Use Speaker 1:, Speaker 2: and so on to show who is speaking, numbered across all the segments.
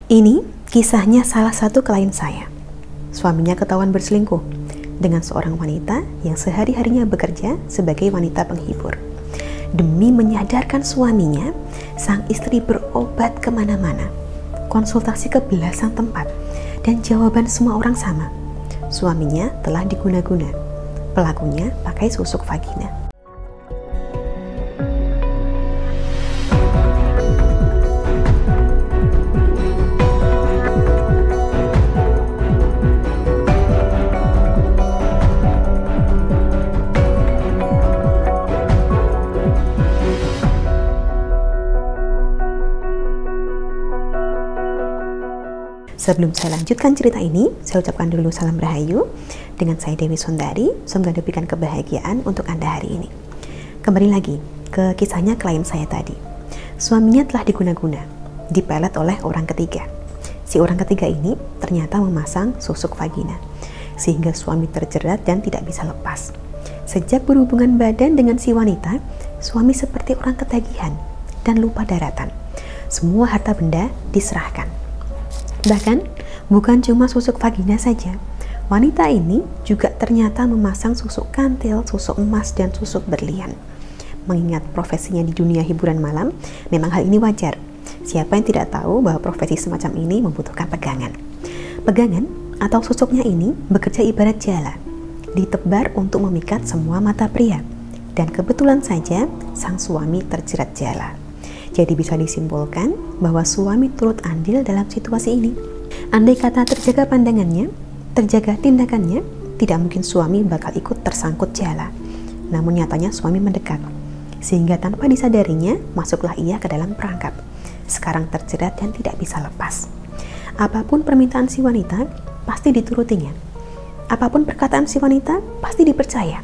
Speaker 1: Ini kisahnya salah satu klien saya. Suaminya ketahuan berselingkuh dengan seorang wanita yang sehari-harinya bekerja sebagai wanita penghibur. Demi menyadarkan suaminya, sang istri berobat kemana-mana, konsultasi ke belasan tempat, dan jawaban semua orang sama. Suaminya telah diguna-guna. Pelakunya pakai susuk vagina. Sebelum saya lanjutkan cerita ini, saya ucapkan dulu salam rahayu. Dengan saya Dewi Sondari, semoga diberikan kebahagiaan untuk Anda hari ini. Kembali lagi ke kisahnya klien saya tadi. Suaminya telah diguna-guna, dipelet oleh orang ketiga. Si orang ketiga ini ternyata memasang susuk vagina, sehingga suami terjerat dan tidak bisa lepas. Sejak berhubungan badan dengan si wanita, suami seperti orang ketagihan dan lupa daratan. Semua harta benda diserahkan. Bahkan, bukan cuma susuk vagina saja. Wanita ini juga ternyata memasang susuk kantil, susuk emas, dan susuk berlian. Mengingat profesinya di dunia hiburan malam, memang hal ini wajar. Siapa yang tidak tahu bahwa profesi semacam ini membutuhkan pegangan. Pegangan atau susuknya ini bekerja ibarat jala, ditebar untuk memikat semua mata pria. Dan kebetulan saja, sang suami terjerat jala. Jadi bisa disimpulkan bahwa suami turut andil dalam situasi ini. Andai kata terjaga pandangannya, terjaga tindakannya, tidak mungkin suami bakal ikut tersangkut jala. Namun nyatanya suami mendekat, sehingga tanpa disadarinya masuklah ia ke dalam perangkap. Sekarang terjerat dan tidak bisa lepas. Apapun permintaan si wanita, pasti diturutinya. Apapun perkataan si wanita, pasti dipercaya.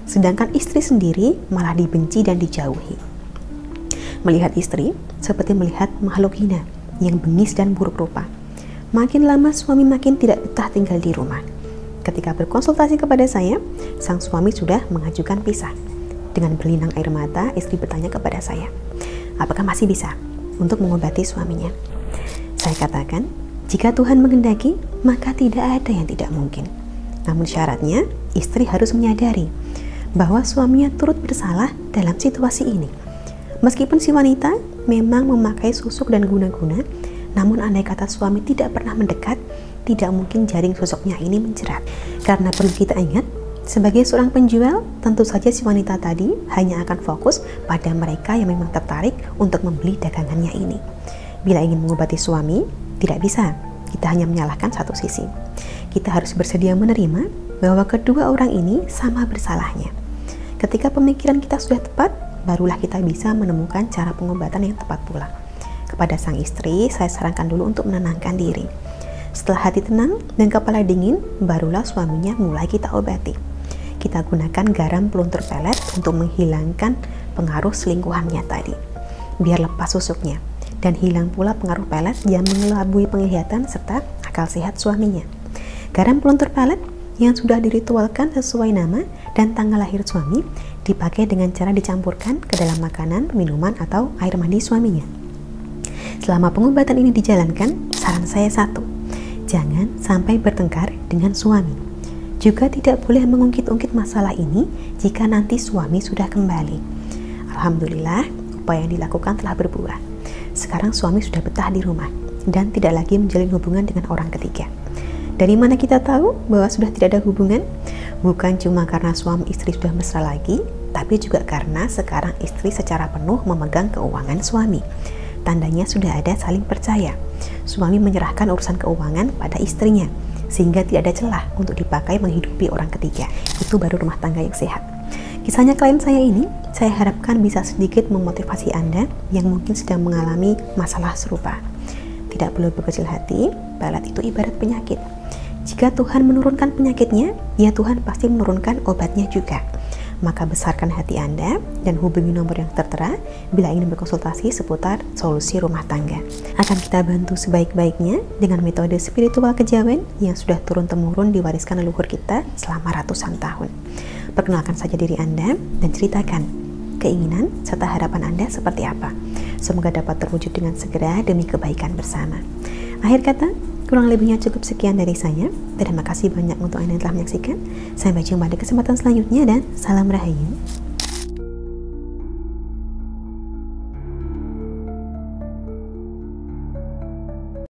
Speaker 1: Sedangkan istri sendiri malah dibenci dan dijauhi. Melihat istri seperti melihat makhluk hina yang bengis dan buruk rupa. Makin lama suami makin tidak betah tinggal di rumah. Ketika berkonsultasi kepada saya, sang suami sudah mengajukan pisah. Dengan berlinang air mata, istri bertanya kepada saya, apakah masih bisa untuk mengobati suaminya? Saya katakan, jika Tuhan menghendaki, maka tidak ada yang tidak mungkin. Namun syaratnya, istri harus menyadari bahwa suaminya turut bersalah dalam situasi ini. Meskipun si wanita memang memakai susuk dan guna-guna, namun andai kata suami tidak pernah mendekat, tidak mungkin jaring susuknya ini menjerat. Karena perlu kita ingat, sebagai seorang penjual, tentu saja si wanita tadi hanya akan fokus pada mereka yang memang tertarik untuk membeli dagangannya ini. Bila ingin mengobati suami, tidak bisa. Kita hanya menyalahkan satu sisi. Kita harus bersedia menerima bahwa kedua orang ini sama bersalahnya. Ketika pemikiran kita sudah tepat, barulah kita bisa menemukan cara pengobatan yang tepat pula. Kepada sang istri, saya sarankan dulu untuk menenangkan diri. Setelah hati tenang dan kepala dingin, barulah suaminya mulai kita obati. Kita gunakan garam peluntur pelet untuk menghilangkan pengaruh selingkuhannya tadi, biar lepas susuknya, dan hilang pula pengaruh pelet yang mengelabui penglihatan serta akal sehat suaminya. Garam peluntur pelet yang sudah diritualkan sesuai nama dan tanggal lahir suami dipakai dengan cara dicampurkan ke dalam makanan, minuman, atau air mandi suaminya. Selama pengobatan ini dijalankan, saran saya satu, jangan sampai bertengkar dengan suami. Juga tidak boleh mengungkit-ungkit masalah ini jika nanti suami sudah kembali. Alhamdulillah, upaya yang dilakukan telah berbuah. Sekarang suami sudah betah di rumah dan tidak lagi menjalin hubungan dengan orang ketiga. Dari mana kita tahu bahwa sudah tidak ada hubungan? Bukan cuma karena suami istri sudah mesra lagi, tapi juga karena sekarang istri secara penuh memegang keuangan suami. Tandanya sudah ada saling percaya. Suami menyerahkan urusan keuangan pada istrinya, sehingga tidak ada celah untuk dipakai menghidupi orang ketiga. Itu baru rumah tangga yang sehat. Kisahnya klien saya ini, saya harapkan bisa sedikit memotivasi Anda yang mungkin sedang mengalami masalah serupa. Tidak perlu berkecil hati, pelet itu ibarat penyakit. Jika Tuhan menurunkan penyakitnya, ya Tuhan pasti menurunkan obatnya juga. Maka besarkan hati Anda dan hubungi nomor yang tertera bila ingin berkonsultasi seputar solusi rumah tangga. Akan kita bantu sebaik-baiknya dengan metode spiritual kejawen yang sudah turun-temurun diwariskan leluhur kita selama ratusan tahun. Perkenalkan saja diri Anda dan ceritakan keinginan, serta harapan Anda seperti apa. Semoga dapat terwujud dengan segera demi kebaikan bersama. Akhir kata, kurang lebihnya cukup sekian dari saya. Terima kasih banyak untuk Anda yang telah menyaksikan. Sampai jumpa di kesempatan selanjutnya dan salam Rahayu.